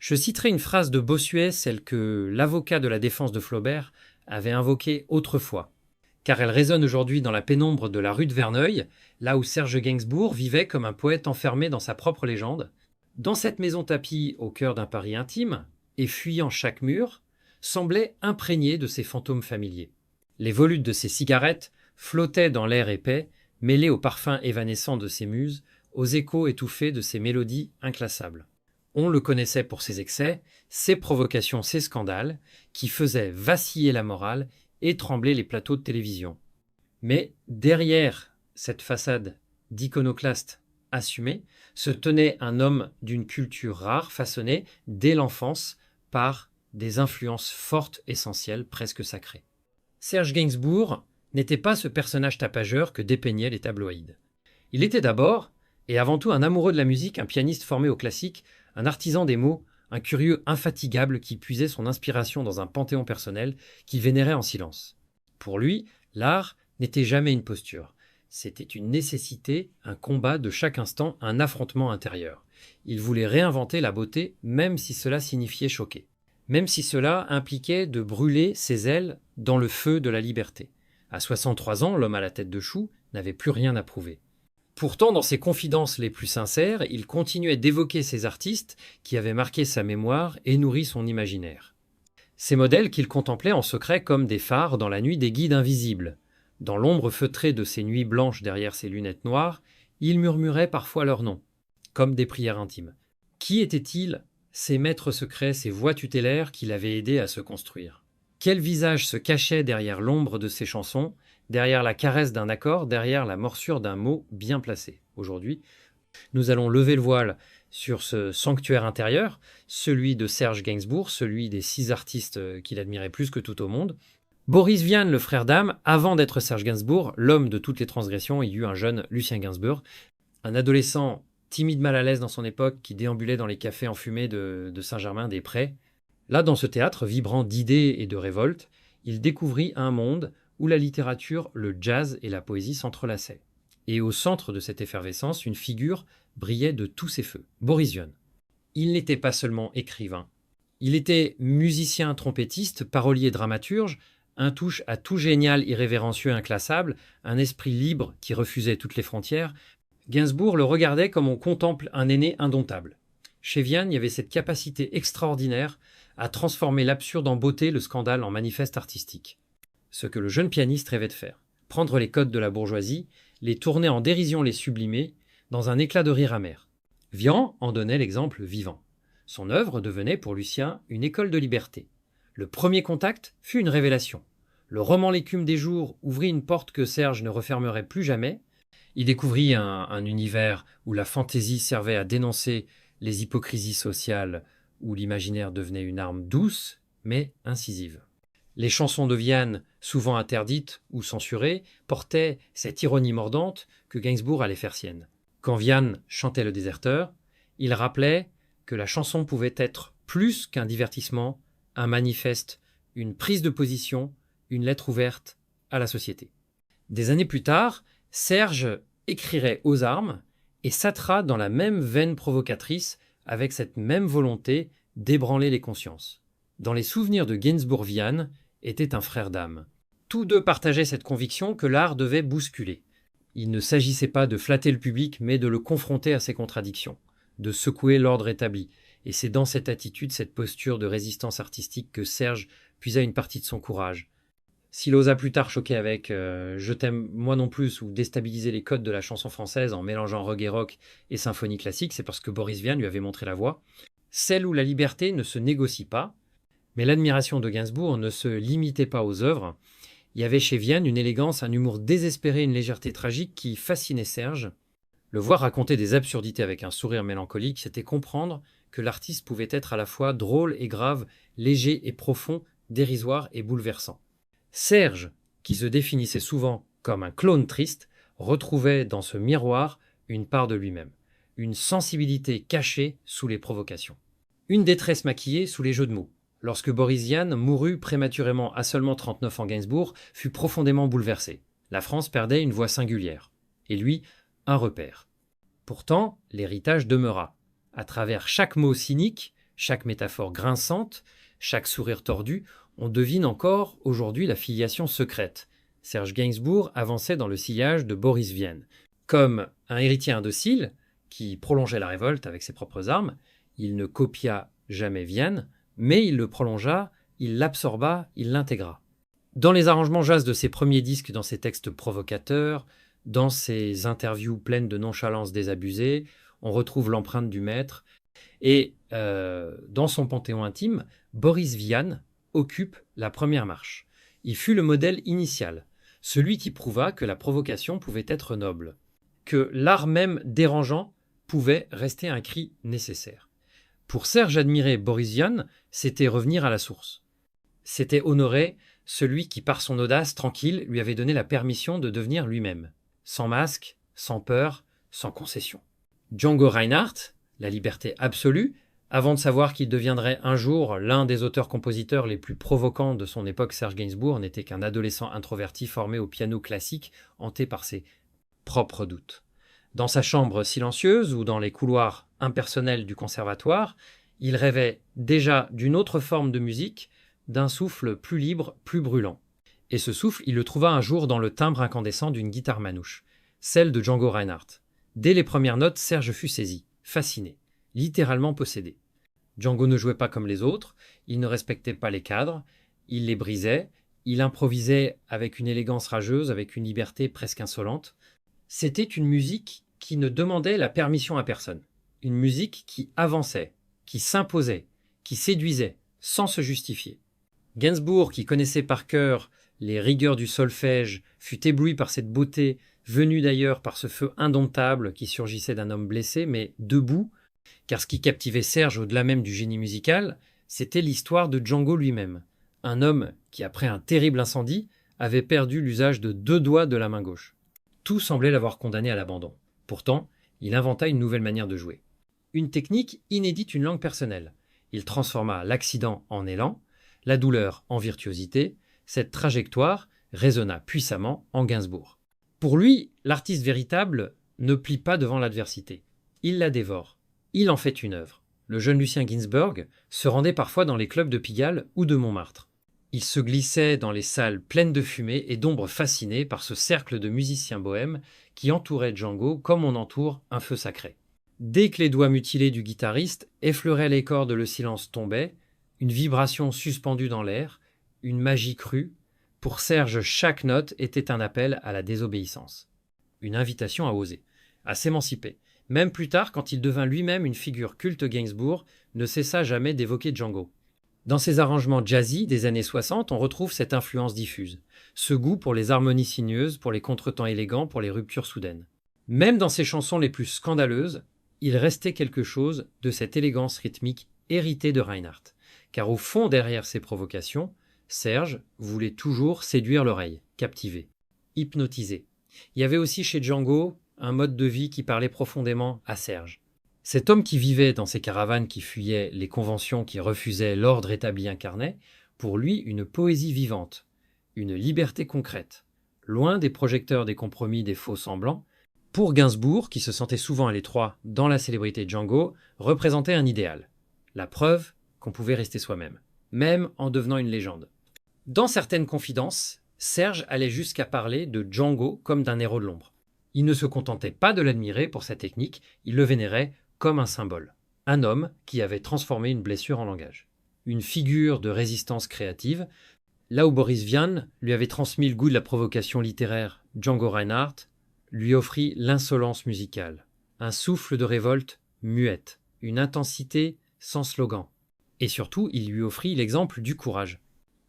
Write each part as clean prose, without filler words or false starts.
Je citerai une phrase de Bossuet, celle que l'avocat de la défense de Flaubert avait invoquée autrefois, car elle résonne aujourd'hui dans la pénombre de la rue de Verneuil, là où Serge Gainsbourg vivait comme un poète enfermé dans sa propre légende. Dans cette maison tapie au cœur d'un Paris intime, et fuyant chaque mur, semblait imprégné de ses fantômes familiers. Les volutes de ses cigarettes flottaient dans l'air épais, mêlés aux parfums évanescents de ses muses, aux échos étouffés de ses mélodies inclassables. On le connaissait pour ses excès, ses provocations, ses scandales, qui faisaient vaciller la morale et trembler les plateaux de télévision. Mais derrière cette façade d'iconoclaste assumé, se tenait un homme d'une culture rare, façonné dès l'enfance par des influences fortes, essentielles, presque sacrées. Serge Gainsbourg n'était pas ce personnage tapageur que dépeignaient les tabloïds. Il était d'abord, et avant tout, un amoureux de la musique, un pianiste formé au classique, un artisan des mots, un curieux infatigable qui puisait son inspiration dans un panthéon personnel qu'il vénérait en silence. Pour lui, l'art n'était jamais une posture. C'était une nécessité, un combat de chaque instant, un affrontement intérieur. Il voulait réinventer la beauté, même si cela signifiait choquer. Même si cela impliquait de brûler ses ailes dans le feu de la liberté. À 63 ans, l'homme à la tête de chou n'avait plus rien à prouver. Pourtant, dans ses confidences les plus sincères, il continuait d'évoquer ces artistes qui avaient marqué sa mémoire et nourri son imaginaire. Ces modèles qu'il contemplait en secret comme des phares dans la nuit des guides invisibles. Dans l'ombre feutrée de ces nuits blanches derrière ses lunettes noires, il murmurait parfois leurs noms, comme des prières intimes. Qui étaient-ils, ces maîtres secrets, ces voix tutélaires qui l'avaient aidé à se construire? Quel visage se cachait derrière l'ombre de ses chansons, derrière la caresse d'un accord, derrière la morsure d'un mot bien placé? Aujourd'hui, nous allons lever le voile sur ce sanctuaire intérieur, celui de Serge Gainsbourg, celui des 6 artistes qu'il admirait plus que tout au monde. Boris Vian, le frère d'âme, avant d'être Serge Gainsbourg, l'homme de toutes les transgressions, il y eut un jeune Lucien Gainsbourg, un adolescent timide mal à l'aise dans son époque qui déambulait dans les cafés enfumés de Saint-Germain-des-Prés. Là, dans ce théâtre vibrant d'idées et de révolte, il découvrit un monde où la littérature, le jazz et la poésie s'entrelaçaient. Et au centre de cette effervescence, une figure brillait de tous ses feux, Boris Vian. Il n'était pas seulement écrivain. Il était musicien trompettiste, parolier dramaturge, un touche à tout génial, irrévérencieux, inclassable, un esprit libre qui refusait toutes les frontières. Gainsbourg le regardait comme on contemple un aîné indomptable. Chez Vian, il y avait cette capacité extraordinaire à transformer l'absurde en beauté, le scandale en manifeste artistique. Ce que le jeune pianiste rêvait de faire. Prendre les codes de la bourgeoisie, les tourner en dérision, les sublimer, dans un éclat de rire amer. Vian en donnait l'exemple vivant. Son œuvre devenait pour Lucien une école de liberté. Le premier contact fut une révélation. Le roman L'écume des jours ouvrit une porte que Serge ne refermerait plus jamais. Il découvrit un univers où la fantaisie servait à dénoncer les hypocrisies sociales, où l'imaginaire devenait une arme douce, mais incisive. Les chansons de Vian, souvent interdites ou censurées, portaient cette ironie mordante que Gainsbourg allait faire sienne. Quand Vian chantait Le Déserteur, il rappelait que la chanson pouvait être plus qu'un divertissement, un manifeste, une prise de position, une lettre ouverte à la société. Des années plus tard, Serge écrirait Aux armes et s'attra dans la même veine provocatrice avec cette même volonté d'ébranler les consciences. Dans les souvenirs de Gainsbourg-Vian était un frère d'âme. Tous deux partageaient cette conviction que l'art devait bousculer. Il ne s'agissait pas de flatter le public, mais de le confronter à ses contradictions, de secouer l'ordre établi. Et c'est dans cette attitude, cette posture de résistance artistique que Serge puisa une partie de son courage. S'il osa plus tard choquer avec Je t'aime moi non plus ou déstabiliser les codes de la chanson française en mélangeant reggae rock et symphonie classique, c'est parce que Boris Vian lui avait montré la voie. Celle où la liberté ne se négocie pas, mais l'admiration de Gainsbourg ne se limitait pas aux œuvres. Il y avait chez Vian une élégance, un humour désespéré, une légèreté tragique qui fascinait Serge. Le voir raconter des absurdités avec un sourire mélancolique, c'était comprendre que l'artiste pouvait être à la fois drôle et grave, léger et profond, dérisoire et bouleversant. Serge, qui se définissait souvent comme un clone triste, retrouvait dans ce miroir une part de lui-même, une sensibilité cachée sous les provocations, une détresse maquillée sous les jeux de mots. Lorsque Boris Vian mourut prématurément à seulement 39 ans, Gainsbourg fut profondément bouleversé. La France perdait une voix singulière, et lui, un repère. Pourtant, l'héritage demeura. À travers chaque mot cynique, chaque métaphore grinçante, chaque sourire tordu, on devine encore aujourd'hui la filiation secrète. Serge Gainsbourg avançait dans le sillage de Boris Vian. Comme un héritier indocile, qui prolongeait la révolte avec ses propres armes, il ne copia jamais Vian, mais il le prolongea, il l'absorba, il l'intégra. Dans les arrangements jazz de ses premiers disques, dans ses textes provocateurs, dans ses interviews pleines de nonchalance désabusée, on retrouve l'empreinte du maître. Et dans son panthéon intime, Boris Vian occupe la première marche. Il fut le modèle initial, celui qui prouva que la provocation pouvait être noble, que l'art même dérangeant pouvait rester un cri nécessaire. Pour Serge admirer Boris Vian, c'était revenir à la source. C'était honorer celui qui, par son audace tranquille, lui avait donné la permission de devenir lui-même, sans masque, sans peur, sans concession. Django Reinhardt, la liberté absolue, avant de savoir qu'il deviendrait un jour l'un des auteurs-compositeurs les plus provocants de son époque, Serge Gainsbourg n'était qu'un adolescent introverti formé au piano classique, hanté par ses propres doutes. Dans sa chambre silencieuse ou dans les couloirs impersonnels du conservatoire, il rêvait déjà d'une autre forme de musique, d'un souffle plus libre, plus brûlant. Et ce souffle, il le trouva un jour dans le timbre incandescent d'une guitare manouche, celle de Django Reinhardt. Dès les premières notes, Serge fut saisi, fasciné, littéralement possédé. Django ne jouait pas comme les autres, il ne respectait pas les cadres, il les brisait, il improvisait avec une élégance rageuse, avec une liberté presque insolente. C'était une musique qui ne demandait la permission à personne, une musique qui avançait, qui s'imposait, qui séduisait, sans se justifier. Gainsbourg, qui connaissait par cœur les rigueurs du solfège, fut ébloui par cette beauté, venue d'ailleurs par ce feu indomptable qui surgissait d'un homme blessé, mais debout, car ce qui captivait Serge au-delà même du génie musical, c'était l'histoire de Django lui-même, un homme qui, après un terrible incendie, avait perdu l'usage de 2 doigts de la main gauche. Tout semblait l'avoir condamné à l'abandon. Pourtant, il inventa une nouvelle manière de jouer. Une technique inédite, une langue personnelle. Il transforma l'accident en élan, la douleur en virtuosité. Cette trajectoire résonna puissamment en Gainsbourg. Pour lui, l'artiste véritable ne plie pas devant l'adversité. Il la dévore. Il en fait une œuvre. Le jeune Lucien Ginsberg se rendait parfois dans les clubs de Pigalle ou de Montmartre. Il se glissait dans les salles pleines de fumée et d'ombre fasciné par ce cercle de musiciens bohèmes qui entourait Django comme on entoure un feu sacré. Dès que les doigts mutilés du guitariste effleuraient les cordes, le silence tombait, une vibration suspendue dans l'air, une magie crue. Pour Serge, chaque note était un appel à la désobéissance, une invitation à oser, à s'émanciper. Même plus tard, quand il devint lui-même une figure culte, Gainsbourg ne cessa jamais d'évoquer Django. Dans ses arrangements jazzy des années 60, on retrouve cette influence diffuse, ce goût pour les harmonies sinueuses, pour les contretemps élégants, pour les ruptures soudaines. Même dans ses chansons les plus scandaleuses, il restait quelque chose de cette élégance rythmique héritée de Reinhardt. Car au fond, derrière ses provocations, Serge voulait toujours séduire l'oreille, captiver, hypnotiser. Il y avait aussi chez Django un mode de vie qui parlait profondément à Serge. Cet homme qui vivait dans ces caravanes qui fuyaient les conventions, qui refusaient l'ordre établi incarnait, pour lui une poésie vivante, une liberté concrète, loin des projecteurs, des compromis, des faux semblants. Pour Gainsbourg, qui se sentait souvent à l'étroit dans la célébrité de Django, représentait un idéal, la preuve qu'on pouvait rester soi-même, même en devenant une légende. Dans certaines confidences, Serge allait jusqu'à parler de Django comme d'un héros de l'ombre. Il ne se contentait pas de l'admirer pour sa technique, il le vénérait comme un symbole. Un homme qui avait transformé une blessure en langage. Une figure de résistance créative. Là où Boris Vian lui avait transmis le goût de la provocation littéraire, Django Reinhardt lui offrit l'insolence musicale. Un souffle de révolte muette. Une intensité sans slogan. Et surtout, il lui offrit l'exemple du courage.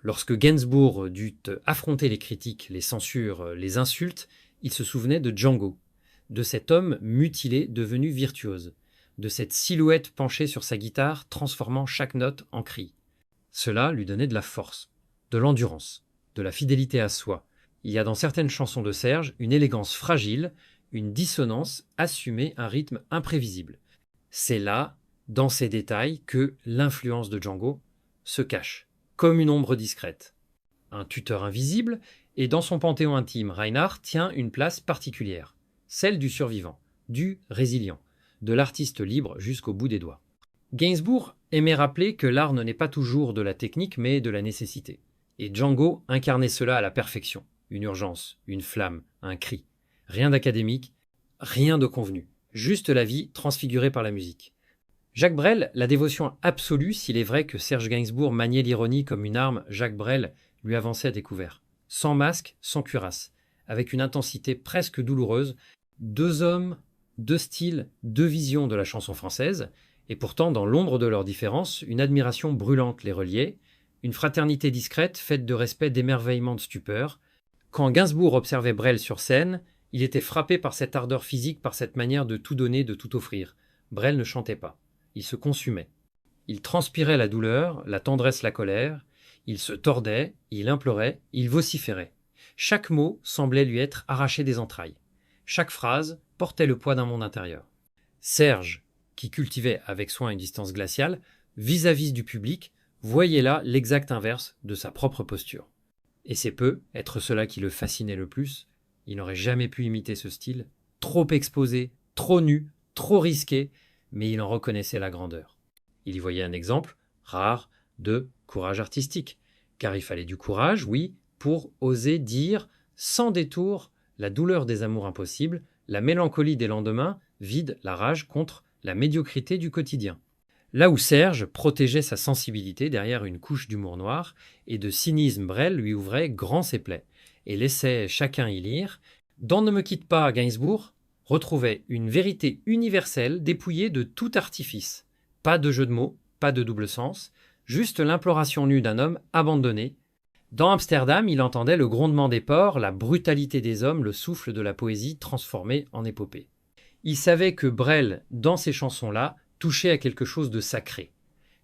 Lorsque Gainsbourg dut affronter les critiques, les censures, les insultes, il se souvenait de Django, de cet homme mutilé devenu virtuose, de cette silhouette penchée sur sa guitare transformant chaque note en cri. Cela lui donnait de la force, de l'endurance, de la fidélité à soi. Il y a dans certaines chansons de Serge une élégance fragile, une dissonance assumée, un rythme imprévisible. C'est là, dans ces détails, que l'influence de Django se cache, comme une ombre discrète. Un tuteur invisible, et dans son panthéon intime, Reinhardt tient une place particulière, celle du survivant, du résilient, de l'artiste libre jusqu'au bout des doigts. Gainsbourg aimait rappeler que l'art ne naît pas toujours de la technique, mais de la nécessité. Et Django incarnait cela à la perfection. Une urgence, une flamme, un cri. Rien d'académique, rien de convenu. Juste la vie transfigurée par la musique. Jacques Brel, la dévotion absolue, s'il est vrai que Serge Gainsbourg maniait l'ironie comme une arme, Jacques Brel lui avançait à découvert. Sans masque, sans cuirasse, avec une intensité presque douloureuse. Deux hommes, deux styles, deux visions de la chanson française, et pourtant, dans l'ombre de leurs différences, une admiration brûlante les reliait, une fraternité discrète faite de respect, d'émerveillement, de stupeur. Quand Gainsbourg observait Brel sur scène, il était frappé par cette ardeur physique, par cette manière de tout donner, de tout offrir. Brel ne chantait pas. Il se consumait. Il transpirait la douleur, la tendresse, la colère. Il se tordait, il implorait, il vociférait. Chaque mot semblait lui être arraché des entrailles. Chaque phrase portait le poids d'un monde intérieur. Serge, qui cultivait avec soin une distance glaciale, vis-à-vis du public, voyait là l'exact inverse de sa propre posture. Et c'est peu être cela qui le fascinait le plus. Il n'aurait jamais pu imiter ce style, trop exposé, trop nu, trop risqué, mais il en reconnaissait la grandeur. Il y voyait un exemple rare de courage artistique, car il fallait du courage, oui, pour oser dire, sans détour, la douleur des amours impossibles, la mélancolie des lendemains, vide la rage contre la médiocrité du quotidien. Là où Serge protégeait sa sensibilité derrière une couche d'humour noir et de cynisme, Brel lui ouvrait grand ses plaies et laissait chacun y lire. Dans Ne me quitte pas, Gainsbourg retrouvait une vérité universelle dépouillée de tout artifice. Pas de jeu de mots, pas de double sens, juste l'imploration nue d'un homme abandonné. Dans Amsterdam, il entendait le grondement des porcs, la brutalité des hommes, le souffle de la poésie transformée en épopée. Il savait que Brel, dans ces chansons-là, touchait à quelque chose de sacré.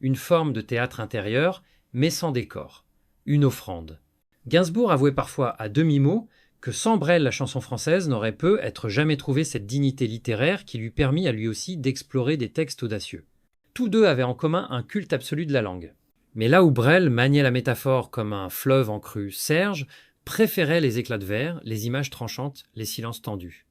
Une forme de théâtre intérieur, mais sans décor. Une offrande. Gainsbourg avouait parfois à demi-mot que sans Brel, la chanson française n'aurait pu être jamais trouvé cette dignité littéraire qui lui permit à lui aussi d'explorer des textes audacieux. Tous deux avaient en commun un culte absolu de la langue. Mais là où Brel maniait la métaphore comme un fleuve en crue, Serge préférait les éclats de verre, les images tranchantes, les silences tendus.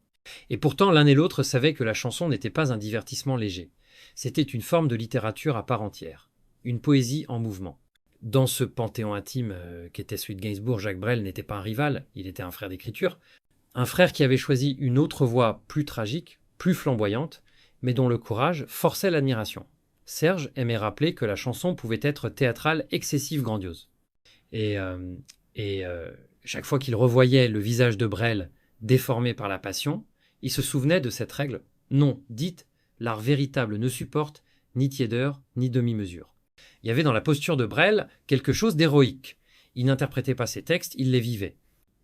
Et pourtant, l'un et l'autre savaient que la chanson n'était pas un divertissement léger. C'était une forme de littérature à part entière, une poésie en mouvement. Dans ce panthéon intime qu'était celui de Gainsbourg, Jacques Brel n'était pas un rival, il était un frère d'écriture. Un frère qui avait choisi une autre voie plus tragique, plus flamboyante, mais dont le courage forçait l'admiration. Serge aimait rappeler que la chanson pouvait être théâtrale, excessive, grandiose. Et chaque fois qu'il revoyait le visage de Brel déformé par la passion, il se souvenait de cette règle non dite, l'art véritable ne supporte ni tiédeur ni demi-mesure. Il y avait dans la posture de Brel quelque chose d'héroïque. Il n'interprétait pas ses textes, il les vivait.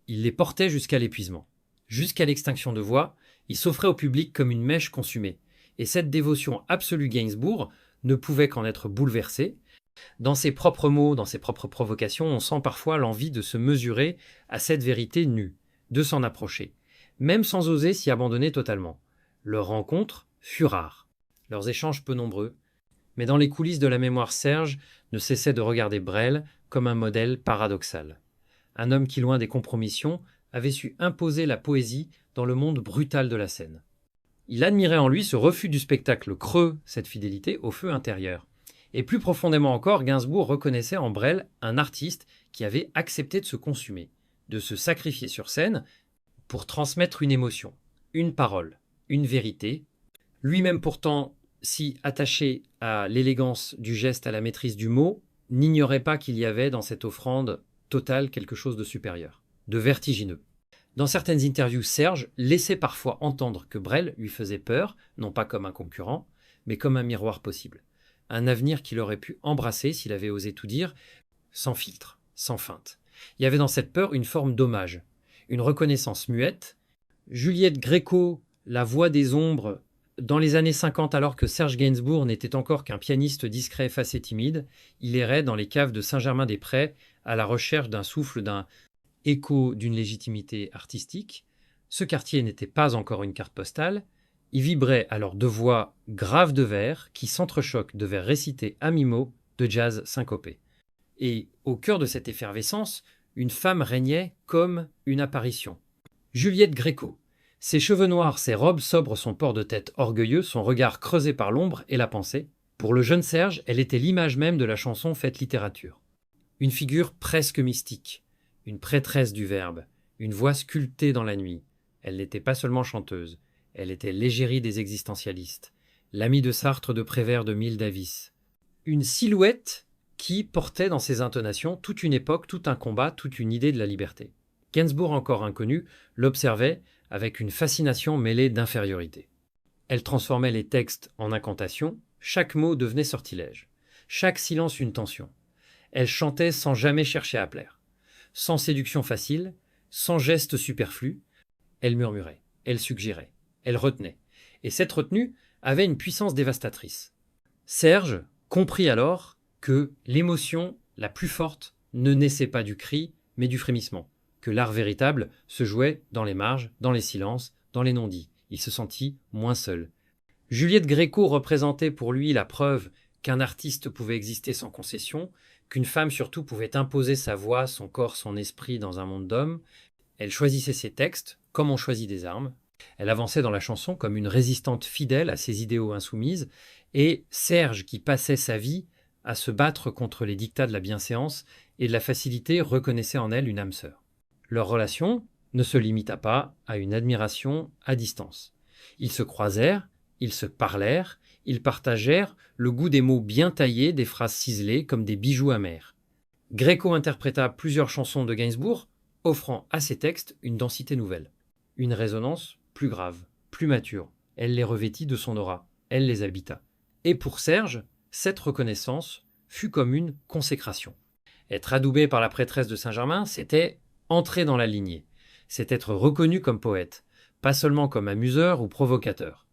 Il les portait jusqu'à l'épuisement. Jusqu'à l'extinction de voix, il s'offrait au public comme une mèche consumée. Et cette dévotion absolue Gainsbourg ne pouvait qu'en être bouleversée. Dans ses propres mots, dans ses propres provocations, on sent parfois l'envie de se mesurer à cette vérité nue, de s'en approcher, même sans oser s'y abandonner totalement. Leur rencontre fut rare, leurs échanges peu nombreux, mais dans les coulisses de la mémoire, Serge ne cessait de regarder Brel comme un modèle paradoxal. Un homme qui, loin des compromissions, avait su imposer la poésie dans le monde brutal de la scène. Il admirait en lui ce refus du spectacle creux, cette fidélité au feu intérieur. Et plus profondément encore, Gainsbourg reconnaissait en Brel un artiste qui avait accepté de se consumer, de se sacrifier sur scène pour transmettre une émotion, une parole, une vérité. Lui-même pourtant, si attaché à l'élégance du geste, à la maîtrise du mot, n'ignorait pas qu'il y avait dans cette offrande totale quelque chose de supérieur, de vertigineux. Dans certaines interviews, Serge laissait parfois entendre que Brel lui faisait peur, non pas comme un concurrent, mais comme un miroir possible. Un avenir qu'il aurait pu embrasser s'il avait osé tout dire, sans filtre, sans feinte. Il y avait dans cette peur une forme d'hommage, une reconnaissance muette. Juliette Gréco, la voix des ombres, dans les années 50, alors que Serge Gainsbourg n'était encore qu'un pianiste discret, facé timide, il errait dans les caves de Saint-Germain-des-Prés à la recherche d'un souffle, d'un écho d'une légitimité artistique. Ce quartier n'était pas encore une carte postale. Il vibrait alors de voix graves de vers qui s'entrechoquent de vers récités à mi-mot de jazz syncopé. Et au cœur de cette effervescence, une femme régnait comme une apparition. Juliette Gréco. Ses cheveux noirs, ses robes sobres, son port de tête orgueilleux, son regard creusé par l'ombre et la pensée. Pour le jeune Serge, elle était l'image même de la chanson faite littérature. Une figure presque mystique, une prêtresse du verbe, une voix sculptée dans la nuit. Elle n'était pas seulement chanteuse, elle était l'égérie des existentialistes, l'amie de Sartre, de Prévert, de Miles Davis. Une silhouette qui portait dans ses intonations toute une époque, tout un combat, toute une idée de la liberté. Gainsbourg, encore inconnu, l'observait avec une fascination mêlée d'infériorité. Elle transformait les textes en incantations, chaque mot devenait sortilège, chaque silence une tension. Elle chantait sans jamais chercher à plaire, sans séduction facile, sans geste superflu. Elle murmurait, elle suggérait, elle retenait. Et cette retenue avait une puissance dévastatrice. Serge comprit alors que l'émotion la plus forte ne naissait pas du cri, mais du frémissement, que l'art véritable se jouait dans les marges, dans les silences, dans les non-dits. Il se sentit moins seul. Juliette Gréco représentait pour lui la preuve qu'un artiste pouvait exister sans concession, qu'une femme surtout pouvait imposer sa voix, son corps, son esprit dans un monde d'hommes. Elle choisissait ses textes comme on choisit des armes. Elle avançait dans la chanson comme une résistante fidèle à ses idéaux insoumises, et Serge, qui passait sa vie à se battre contre les dictats de la bienséance et de la facilité, reconnaissait en elle une âme sœur. Leur relation ne se limita pas à une admiration à distance. Ils se croisèrent, ils se parlèrent, ils partagèrent le goût des mots bien taillés, des phrases ciselées comme des bijoux amers. Gréco interpréta plusieurs chansons de Gainsbourg, offrant à ses textes une densité nouvelle, une résonance plus grave, plus mature. Elle les revêtit de son aura, elle les habita. Et pour Serge, cette reconnaissance fut comme une consécration. Être adoubé par la prêtresse de Saint-Germain, c'était entrer dans la lignée. C'est être reconnu comme poète, pas seulement comme amuseur ou provocateur.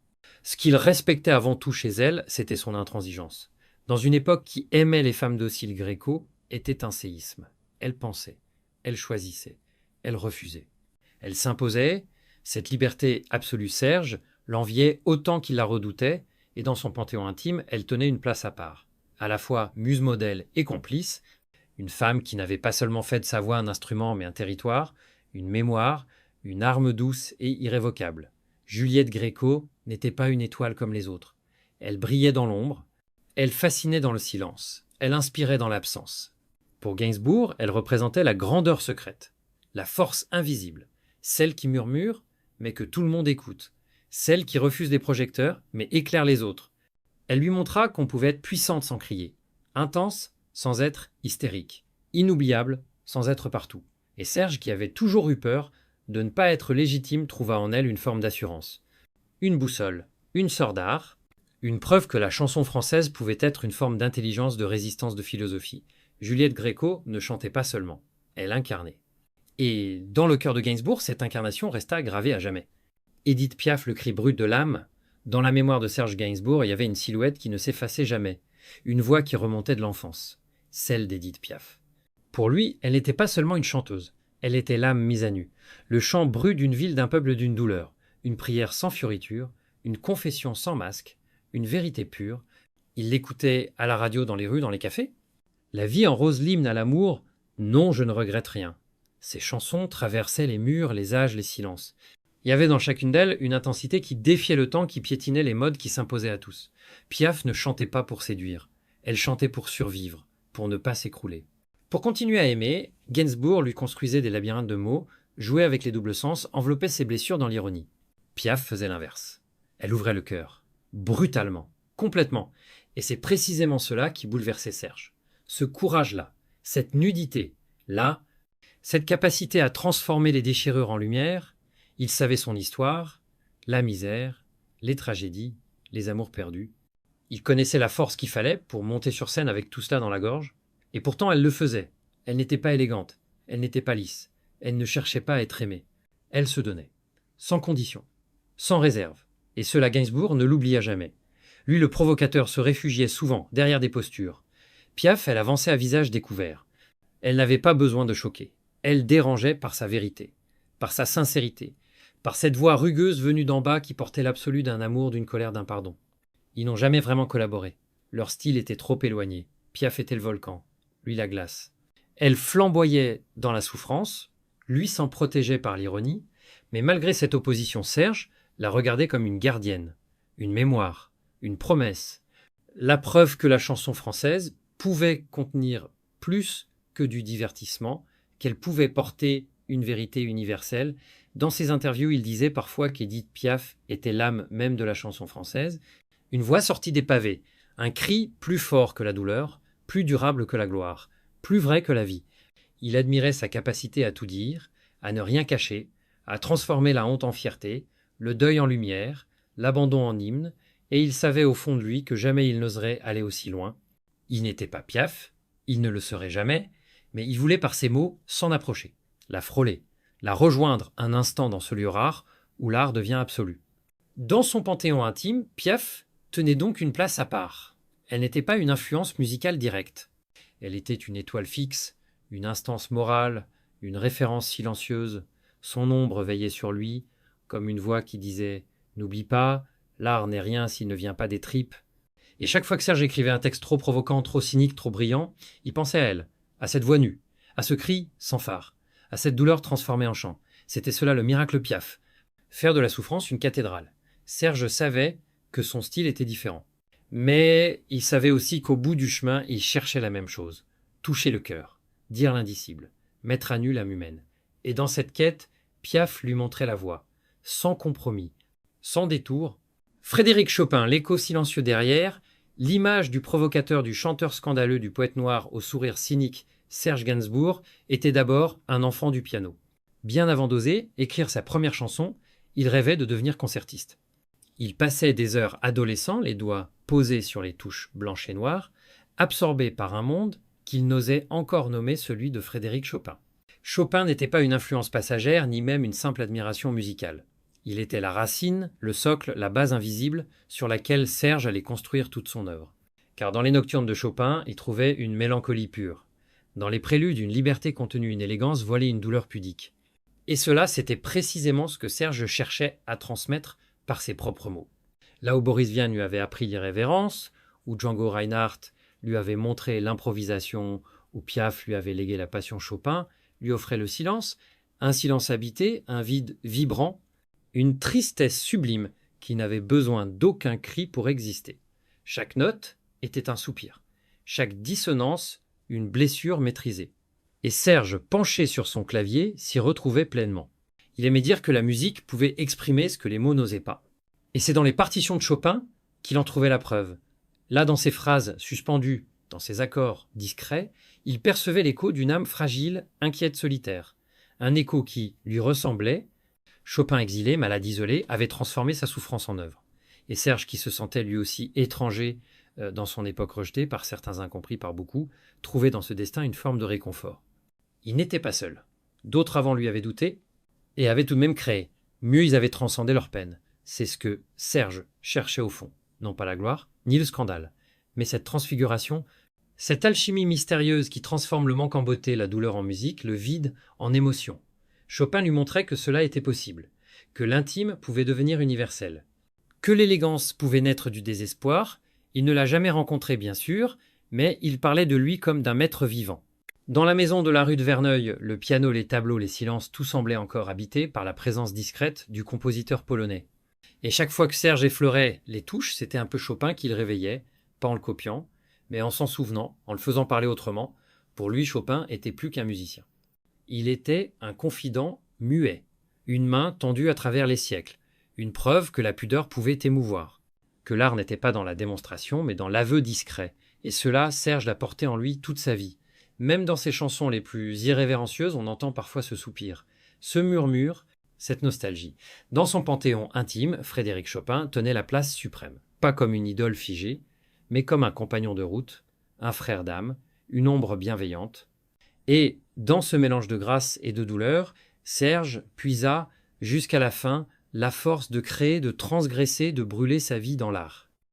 Ce qu'il respectait avant tout chez elle, c'était son intransigeance. Dans une époque qui aimait les femmes dociles Gréco, était un séisme. Elle pensait, elle choisissait, elle refusait. Elle s'imposait, cette liberté absolue Serge l'enviait autant qu'il la redoutait, et dans son panthéon intime, elle tenait une place à part. À la fois muse modèle et complice, une femme qui n'avait pas seulement fait de sa voix un instrument mais un territoire, une mémoire, une arme douce et irrévocable. Juliette Gréco n'était pas une étoile comme les autres. Elle brillait dans l'ombre, elle fascinait dans le silence, elle inspirait dans l'absence. Pour Gainsbourg, elle représentait la grandeur secrète, la force invisible, celle qui murmure mais que tout le monde écoute, celle qui refuse les projecteurs mais éclaire les autres. Elle lui montra qu'on pouvait être puissante sans crier, intense sans être hystérique, inoubliable sans être partout. Et Serge, qui avait toujours eu peur de ne pas être légitime, trouva en elle une forme d'assurance. Une boussole, une sœur d'art, une preuve que la chanson française pouvait être une forme d'intelligence, de résistance, de philosophie. Juliette Gréco ne chantait pas seulement, elle incarnait. Et dans le cœur de Gainsbourg, cette incarnation resta gravée à jamais. Édith Piaf, le cri brut de l'âme, dans la mémoire de Serge Gainsbourg, il y avait une silhouette qui ne s'effaçait jamais, une voix qui remontait de l'enfance, celle d'Édith Piaf. Pour lui, elle n'était pas seulement une chanteuse, elle était l'âme mise à nu, le chant brut d'une ville, d'un peuple, d'une douleur, une prière sans fioriture, une confession sans masque, une vérité pure. Il l'écoutait à la radio, dans les rues, dans les cafés. La vie en rose l'hymne à l'amour, non, je ne regrette rien. Ses chansons traversaient les murs, les âges, les silences. Il y avait dans chacune d'elles une intensité qui défiait le temps, qui piétinait les modes qui s'imposaient à tous. Piaf ne chantait pas pour séduire, elle chantait pour survivre, pour ne pas s'écrouler. Pour continuer à aimer, Gainsbourg lui construisait des labyrinthes de mots, jouait avec les doubles sens, enveloppait ses blessures dans l'ironie. Piaf faisait l'inverse. Elle ouvrait le cœur, brutalement, complètement. Et c'est précisément cela qui bouleversait Serge. Ce courage-là, cette nudité-là, cette capacité à transformer les déchirures en lumière. Il savait son histoire, la misère, les tragédies, les amours perdus. Il connaissait la force qu'il fallait pour monter sur scène avec tout cela dans la gorge. Et pourtant, elle le faisait. Elle n'était pas élégante, elle n'était pas lisse, elle ne cherchait pas à être aimée. Elle se donnait, sans condition, sans réserve. Et cela, Gainsbourg ne l'oublia jamais. Lui, le provocateur, se réfugiait souvent derrière des postures. Piaf, elle avançait à visage découvert. Elle n'avait pas besoin de choquer. Elle dérangeait par sa vérité, par sa sincérité, par cette voix rugueuse venue d'en bas qui portait l'absolu d'un amour, d'une colère, d'un pardon. Ils n'ont jamais vraiment collaboré. Leur style était trop éloigné. Piaf était le volcan, lui la glace. Elle flamboyait dans la souffrance, lui s'en protégeait par l'ironie, mais malgré cette opposition, Serge la regardait comme une gardienne, une mémoire, une promesse, La preuve que la chanson française pouvait contenir plus que du divertissement, qu'elle pouvait porter une vérité universelle. Dans ses interviews, il disait parfois qu'Édith Piaf était l'âme même de la chanson française, une voix sortie des pavés, un cri plus fort que la douleur, plus durable que la gloire, plus vrai que la vie. Il admirait sa capacité à tout dire, à ne rien cacher, à transformer la honte en fierté, le deuil en lumière, l'abandon en hymne, et il savait au fond de lui que jamais il n'oserait aller aussi loin. Il n'était pas Piaf, il ne le serait jamais, mais il voulait par ses mots s'en approcher, la frôler, la rejoindre un instant dans ce lieu rare où l'art devient absolu. Dans son panthéon intime, Piaf tenait donc une place à part. Elle n'était pas une influence musicale directe. Elle était une étoile fixe, une instance morale, une référence silencieuse. Son ombre veillait sur lui, comme une voix qui disait « N'oublie pas, l'art n'est rien s'il ne vient pas des tripes ». Et chaque fois que Serge écrivait un texte trop provoquant, trop cynique, trop brillant, il pensait à elle, à cette voix nue, à ce cri sans phare, à cette douleur transformée en chant. C'était cela le miracle Piaf. Faire de la souffrance une cathédrale. Serge savait que son style était différent. Mais il savait aussi qu'au bout du chemin, il cherchait la même chose. Toucher le cœur, dire l'indicible, mettre à nu l'âme humaine. Et dans cette quête, Piaf lui montrait la voie, sans compromis, sans détour. Frédéric Chopin, l'écho silencieux derrière, l'image du provocateur, du chanteur scandaleux, du poète noir au sourire cynique, Serge Gainsbourg, était d'abord un enfant du piano. Bien avant d'oser écrire sa première chanson, il rêvait de devenir concertiste. Il passait des heures adolescents, les doigts posés sur les touches blanches et noires, absorbé par un monde qu'il n'osait encore nommer celui de Frédéric Chopin. Chopin n'était pas une influence passagère, ni même une simple admiration musicale. Il était la racine, le socle, la base invisible sur laquelle Serge allait construire toute son œuvre. Car dans les nocturnes de Chopin, il trouvait une mélancolie pure. Dans les préludes, une liberté contenue, une élégance voilée une douleur pudique. Et cela, c'était précisément ce que Serge cherchait à transmettre par ses propres mots. Là où Boris Vian lui avait appris l'irrévérence, où Django Reinhardt lui avait montré l'improvisation, où Piaf lui avait légué la passion Chopin, lui offrait le silence, un silence habité, un vide vibrant, une tristesse sublime qui n'avait besoin d'aucun cri pour exister. Chaque note était un soupir, chaque dissonance une blessure maîtrisée. Et Serge, penché sur son clavier, s'y retrouvait pleinement. Il aimait dire que la musique pouvait exprimer ce que les mots n'osaient pas. Et c'est dans les partitions de Chopin qu'il en trouvait la preuve. Là, dans ses phrases suspendues, dans ses accords discrets, il percevait l'écho d'une âme fragile, inquiète, solitaire. Un écho qui lui ressemblait. Chopin exilé, malade isolé, avait transformé sa souffrance en œuvre. Et Serge, qui se sentait lui aussi étranger dans son époque rejetée par certains, incompris par beaucoup, trouvait dans ce destin une forme de réconfort. Il n'était pas seul. D'autres avant lui avaient douté et avaient tout de même créé. Mieux, ils avaient transcendé leur peine. C'est ce que Serge cherchait au fond. Non pas la gloire, ni le scandale, mais cette transfiguration, cette alchimie mystérieuse qui transforme le manque en beauté, la douleur en musique, le vide en émotion. Chopin lui montrait que cela était possible, que l'intime pouvait devenir universel, que l'élégance pouvait naître du désespoir. Il ne l'a jamais rencontré, bien sûr, mais il parlait de lui comme d'un maître vivant. Dans la maison de la rue de Verneuil, le piano, les tableaux, les silences, tout semblait encore habité par la présence discrète du compositeur polonais. Et chaque fois que Serge effleurait les touches, c'était un peu Chopin qui le réveillait, pas en le copiant, mais en s'en souvenant, en le faisant parler autrement. Pour lui, Chopin était plus qu'un musicien. Il était un confident muet, une main tendue à travers les siècles, une preuve que la pudeur pouvait émouvoir, que l'art n'était pas dans la démonstration, mais dans l'aveu discret. Et cela, Serge l'a porté en lui toute sa vie. Même dans ses chansons les plus irrévérencieuses, on entend parfois ce soupir, ce murmure, cette nostalgie. Dans son panthéon intime, Frédéric Chopin tenait la place suprême. Pas comme une idole figée, mais comme un compagnon de route, un frère d'âme, une ombre bienveillante. Et dans ce mélange de grâce et de douleur, Serge puisa, jusqu'à la fin, la force de créer, de transgresser, de brûler sa vie dans l'art.